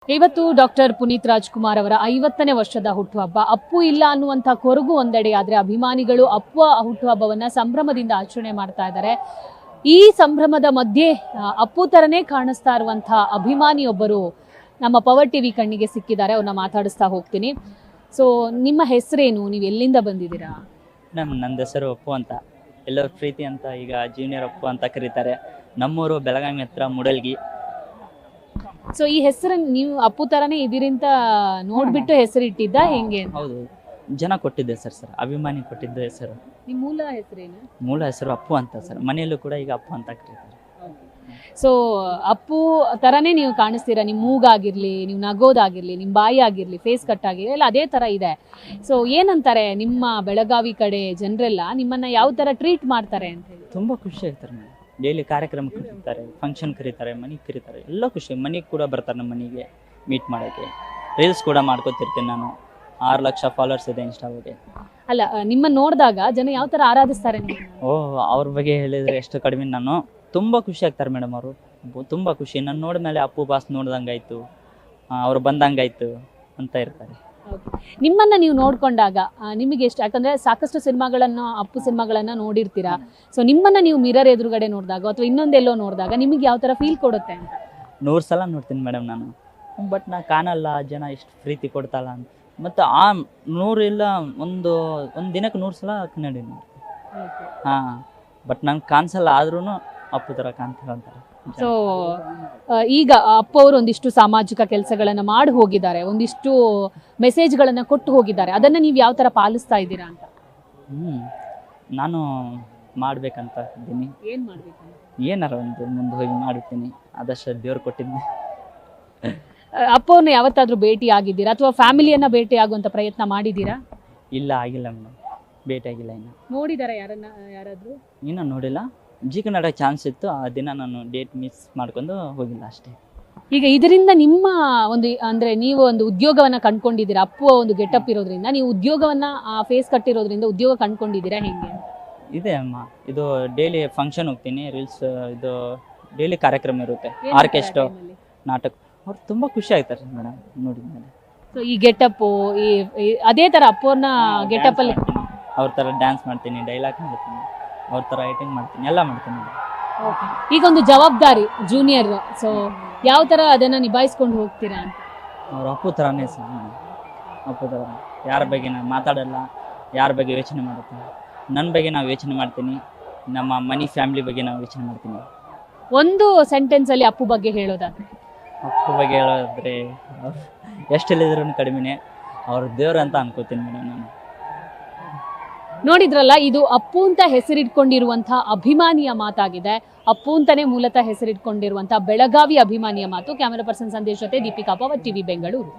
ಇವತ್ತು ಡಾಕ್ಟರ್ ಪುನೀತ್ ರಾಜ್ಕುಮಾರ್ ಅವರ 50ನೇ ವರ್ಷದ ಹುಟ್ಟುಹಬ್ಬ. ಅಪ್ಪು ಇಲ್ಲ ಅನ್ನುವಂಥ ಕೊರಗು ಒಂದೆಡೆ, ಆದರೆ ಅಭಿಮಾನಿಗಳು ಅಪ್ಪು ಹುಟ್ಟುಹಬ್ಬವನ್ನ ಸಂಭ್ರಮದಿಂದ ಆಚರಣೆ ಮಾಡ್ತಾ ಇದ್ದಾರೆ. ಈ ಸಂಭ್ರಮದ ಮಧ್ಯೆ ಅಪ್ಪು ತರನೇ ಕಾಣಿಸ್ತಾ ಇರುವಂಥ ಅಭಿಮಾನಿಯೊಬ್ಬರು ನಮ್ಮ ಪವರ್ ಟಿವಿ ಕಣ್ಣಿಗೆ ಸಿಕ್ಕಿದ್ದಾರೆ. ಅವ್ರನ್ನ ಮಾತಾಡಿಸ್ತಾ ಹೋಗ್ತೀನಿ. ಸೊ ನಿಮ್ಮ ಹೆಸರೇನು, ನೀವು ಎಲ್ಲಿಂದ ಬಂದಿದ್ದೀರಾ? ನನ್ನ ಹೆಸರು ಅಪ್ಪು ಅಂತ, ಎಲ್ಲರೂ ಪ್ರೀತಿ ಅಂತ ಈಗ ಜೂನಿಯರ್ ಅಪ್ಪು ಅಂತ ಕರೀತಾರೆ. ನಮ್ಮೂರು ಬೆಳಗಾವಿ ಹತ್ರ ಮೂಡಲ್ಗಿ. ಸೊ ಈ ಹೆಸರು ನೀವು ಅಪ್ಪು ತರನೇ ಇದೀರಿಂತ ನೋಡ್ಬಿಟ್ಟು ಹೆಸರು ಇಟ್ಟಿದ್ದ ಹೆಂಗೆ? ಹೌದು, ಜನ ಕೊಟ್ಟಿದ್ದೆ ಸರ್ ಅಭಿಮಾನಿ ಕೊಟ್ಟಿದ್ದ ಹೆಸರು. ನಿಮ್ಮ ಮೂಲ ಹೆಸರೇನು? ಮೂಲ ಹೆಸರು ಅಪ್ಪು ಅಂತ ಸರ್. ಮನೆಯಲ್ಲೂ ಕೂಡ ಈಗ ಅಪ್ಪು ಅಂತ ಕರೀತಾರೆ. ಸೊ ಅಪ್ಪು ತರನೇ ನೀವು ಕಾಣಿಸ್ತೀರಾ. ನಿಮ್ಮ ಮೂಗಾಗಿರ್ಲಿ, ನೀವು ನಗೋದಾಗಿರ್ಲಿ, ನಿಮ್ಮ ಬಾಯಿ ಆಗಿರ್ಲಿ, ಫೇಸ್ ಕಟ್ ಆಗಿರ್ಲಿ, ಎಲ್ಲ ಅದೇ ತರ ಇದೆ. ಸೊ ಏನಂತಾರೆ ನಿಮ್ಮ ಬೆಳಗಾವಿ ಕಡೆ ಜನರೆಲ್ಲ ನಿಮ್ಮನ್ನ ಯಾವ ತರ ಟ್ರೀಟ್ ಮಾಡ್ತಾರೆ ಅಂತ ಹೇಳಿ? ತುಂಬ ಖುಷಿ ಆಗ್ತಾರೆ ಮೇಡಮ್. ಡೈಲಿ ಕಾರ್ಯಕ್ರಮ ಕರೀತಾರೆ, ಫಂಕ್ಷನ್ ಕರೀತಾರೆ, ಮನೆಗೆ ಕರೀತಾರೆ, ಎಲ್ಲ ಖುಷಿ. ಮನೆಗೆ ಕೂಡ ಬರ್ತಾರೆ ನಮ್ಮ ಮನೆಗೆ ಮೀಟ್ ಮಾಡೋಕ್ಕೆ. ರೀಲ್ಸ್ ಕೂಡ ಮಾಡ್ಕೊತಿರ್ತೀನಿ ನಾನು. 6 ಲಕ್ಷ ಫಾಲೋವರ್ಸ್ ಇದೆ ಇನ್ಸ್ಟಾಗೆ. ಅಲ್ಲ, ನಿಮ್ಮನ್ನ ನೋಡಿದಾಗ ಜನ ಯಾವ ತರ ಆರಾಧಿಸ್ತಾರೆ ನಿಮ್ಮನ್ನ? ಅವ್ರ ಬಗ್ಗೆ ಹೇಳಿದ್ರೆ ಎಷ್ಟು ಕಡಿಮೆ. ನಾನು ತುಂಬ ಖುಷಿ ಆಗ್ತಾರೆ ಮೇಡಮ್ ಅವರು. ತುಂಬ ಖುಷಿ. ನಾನು ನೋಡಿದ್ಮೇಲೆ ಅಪ್ಪು ಬಾಸ್ ನೋಡ್ದಂಗಾಯ್ತು, ಅವ್ರು ಬಂದಂಗಾಯ್ತು ಅಂತ ಇರ್ತಾರೆ. ನಿಮ್ಮನ್ನ ನೀವು ನೋಡ್ಕೊಂಡಾಗ ನಿಮಗೆ ಎಷ್ಟು, ಯಾಕಂದ್ರೆ ಸಾಕಷ್ಟು ಸಿನಿಮಾಗಳನ್ನು ಅಪ್ಪು ಸಿನಿಮಾಗಳನ್ನ ನೋಡಿರ್ತೀರಾ. ಸೊ ನಿಮ್ಮನ್ನ ನೀವು ಮಿರರ್ ಎದುರುಗಡೆ ನೋಡಿದಾಗ ಅಥವಾ ಇನ್ನೊಂದೆಲ್ಲೋ ನೋಡಿದಾಗ ನಿಮಗೆ ಯಾವ ತರ ಫೀಲ್ ಕೊಡುತ್ತೆ ಅಂತ? 100 ಸಲ ನೋಡ್ತೀನಿ ಮೇಡಮ್ ನಾನು. ಬಟ್ ನಾ ಕಾಣಲ್ಲ, ಜನ ಎಷ್ಟು ಪ್ರೀತಿ ಕೊಡ್ತಲ್ಲ ಅಂತ. ಮತ್ತು ಆ 100 ಇಲ್ಲ, ಒಂದು ದಿನಕ್ಕೆ 100 ಸಲ ಕನ್ನಡಿ ಹಾಂ. ಬಟ್ ನಂಗೆ ಕಾಣಿಸಲ್ಲ, ಆದ್ರೂ ಅಪ್ಪು ಥರ ಕಾಣ್ತಾರೆ ಅಂತಾರೆ. ಸೊ ಈಗ ಅಪ್ಪು ಅವರು ಒಂದಿಷ್ಟು ಸಾಮಾಜಿಕ ಕೆಲಸಗಳನ್ನ ಮಾಡಿ ಹೋಗಿದ್ದಾರೆ, ಒಂದಿಷ್ಟು ಮೆಸೇಜ್ಗಳನ್ನ ಕೊಟ್ಟು ಹೋಗಿದ್ದಾರೆ. ಅದನ್ನ ನೀವು ಯಾವ ತರ ಪಾಲಿಸ್ತಾ ಇದ್ದೀರಾ ಅಂತ? ನಾನು ಮಾಡ್ಬೇಕಂತ ಇದ್ದೀನಿ. ಏನ್ ಮಾಡ್ಬೇಕು? ಏನಾರ ಒಂದು ಮುಂದೆ ಹೋಗಿ ಮಾಡ್ತೀನಿ. ಆದಷ್ಟು ದೇವ್ರು ಕೊಟ್ಟಿದ್ದೆ. ಅಪ್ಪು ಅವ್ರನ್ನ ಯಾವತ್ತಾದ್ರೂ ಭೇಟಿ ಆಗಿದ್ದೀರಾ ಅಥವಾ ಫ್ಯಾಮಿಲಿಯನ್ನ ಭೇಟಿ ಆಗುವಂತ ಪ್ರಯತ್ನ ಮಾಡಿದ್ದೀರಾ? ಇಲ್ಲ, ಆಗಿಲ್ಲ ಮೇಡಮ್, ಭೇಟಿ ಆಗಿಲ್ಲ. ಇನ್ನು ನೋಡಿದಾರ ಯಾರಾದ್ರೂ? ಇನ್ನೂ ನೋಡಿಲ್ಲ. ಜಿ ಕನ್ನಡ ಚಾನ್ಸ್ ಇತ್ತು, ಆ ದಿನ ನಾನು ಡೇಟ್ ಮಿಸ್ ಮಾಡ್ಕೊಂಡು ಹೋಗಿಲ್ಲ ಅಷ್ಟೇ. ಈಗ ಇದರಿಂದ ನಿಮ್ಮ ಒಂದು, ಅಂದ್ರೆ ನೀವು ಒಂದು ಉದ್ಯೋಗವನ್ನ ಕಂಡ್ಕೊಂಡಿದ್ದೀರಾ. ಅಪ್ಪು ಒಂದು ಗೆಟಪ್ ಇರೋದ್ರಿಂದ ನೀವು ಉದ್ಯೋಗವನ್ನ, ಫೇಸ್ ಕಟ್ಟಿರೋದ್ರಿಂದ ಉದ್ಯೋಗ ಕಂಡ್ಕೊಂಡಿದ್ದೀರಾ ಹೆಂಗೆ? ಇದೆ ಅಮ್ಮ, ಇದು ಡೈಲಿ ಫಂಕ್ಷನ್ ಹೋಗ್ತೀನಿ. ರೀಲ್ಸ್ ಇದು ಡೈಲಿ ಕಾರ್ಯಕ್ರಮ ಇರುತ್ತೆ, ಆರ್ಕೆಸ್ಟ್ರಾ, ನಾಟಕ. ಅವ್ರು ತುಂಬ ಖುಷಿ ಆಗ್ತಾರೆ ಮೇಡಮ್ ನೋಡಿದ್ಮೇಲೆ. ಸೊ ಈ ಗೆಟಪ್, ಅದೇ ತರ ಅಪ್ಪವ್ರನ್ನ ಗೆಟಪ್ ಅಲ್ಲಿ ಅವ್ರ ಥರ ಡ್ಯಾನ್ಸ್ ಮಾಡ್ತೀನಿ, ಡೈಲಾಗ್ ಮಾಡ್ತೀನಿ, ಅವ್ರ ಥರ ರೈಟಿಂಗ್ ಮಾಡ್ತೀನಿ, ಎಲ್ಲ ಮಾಡ್ತೀನಿ. ಈಗ ಒಂದು ಜವಾಬ್ದಾರಿ ಜೂನಿಯರ್, ಸೊ ಯಾವ ತರ ಅದನ್ನ ನಿಭಾಯಿಸ್ಕೊಂಡು ಹೋಗ್ತೀರಾ ಅಂತ? ಅವ್ರ ಅಪ್ಪು ಥರನೇ ಸರ್ ಮೇಡಮ್. ಅಪ್ಪು ಥರ ಯಾರ ಬಗ್ಗೆ ನಾನು ಮಾತಾಡಲ್ಲ, ಯಾರ ಬಗ್ಗೆ ಯೋಚನೆ ಮಾಡುತ್ತೀನಿ. ನನ್ನ ಬಗ್ಗೆ ನಾವು ಯೋಚನೆ ಮಾಡ್ತೀನಿ, ನಮ್ಮ ಮನಿ ಫ್ಯಾಮಿಲಿ ಬಗ್ಗೆ ನಾವು ಯೋಚನೆ ಮಾಡ್ತೀನಿ. ಒಂದು ಸೆಂಟೆನ್ಸ್ ಅಲ್ಲಿ ಅಪ್ಪು ಬಗ್ಗೆ ಹೇಳೋದಾದ್ರೆ? ಅಪ್ಪು ಬಗ್ಗೆ ಹೇಳೋದ್ರೆ ಎಷ್ಟು ಹೇಳಿದ್ರು ಕಡಿಮೆನೇ. ಅವ್ರ ದೇವ್ರು ಅಂತ ಅನ್ಕೋತೀನಿ ಮೇಡಮ್ ನಾನು. ನೋಡಿದ್ರಲ್ಲ, ಇದು ಅಪ್ಪು ಅಂತ ಹೆಸರಿಟ್ಕೊಂಡಿರುವಂತಹ ಅಭಿಮಾನಿಯ ಮಾತಾಗಿದೆ. ಅಪ್ಪು ಅಂತಾನೆ ಮೂಲತಃ ಹೆಸರಿಟ್ಕೊಂಡಿರುವಂತಹ ಬೆಳಗಾವಿ ಅಭಿಮಾನಿಯ ಮಾತು. ಕ್ಯಾಮೆರಾ ಪರ್ಸನ್ ಸಂದೇಶ್ ಜೊತೆ ದೀಪಿಕಾ, ಪವರ್ ಟಿವಿ, ಬೆಂಗಳೂರು.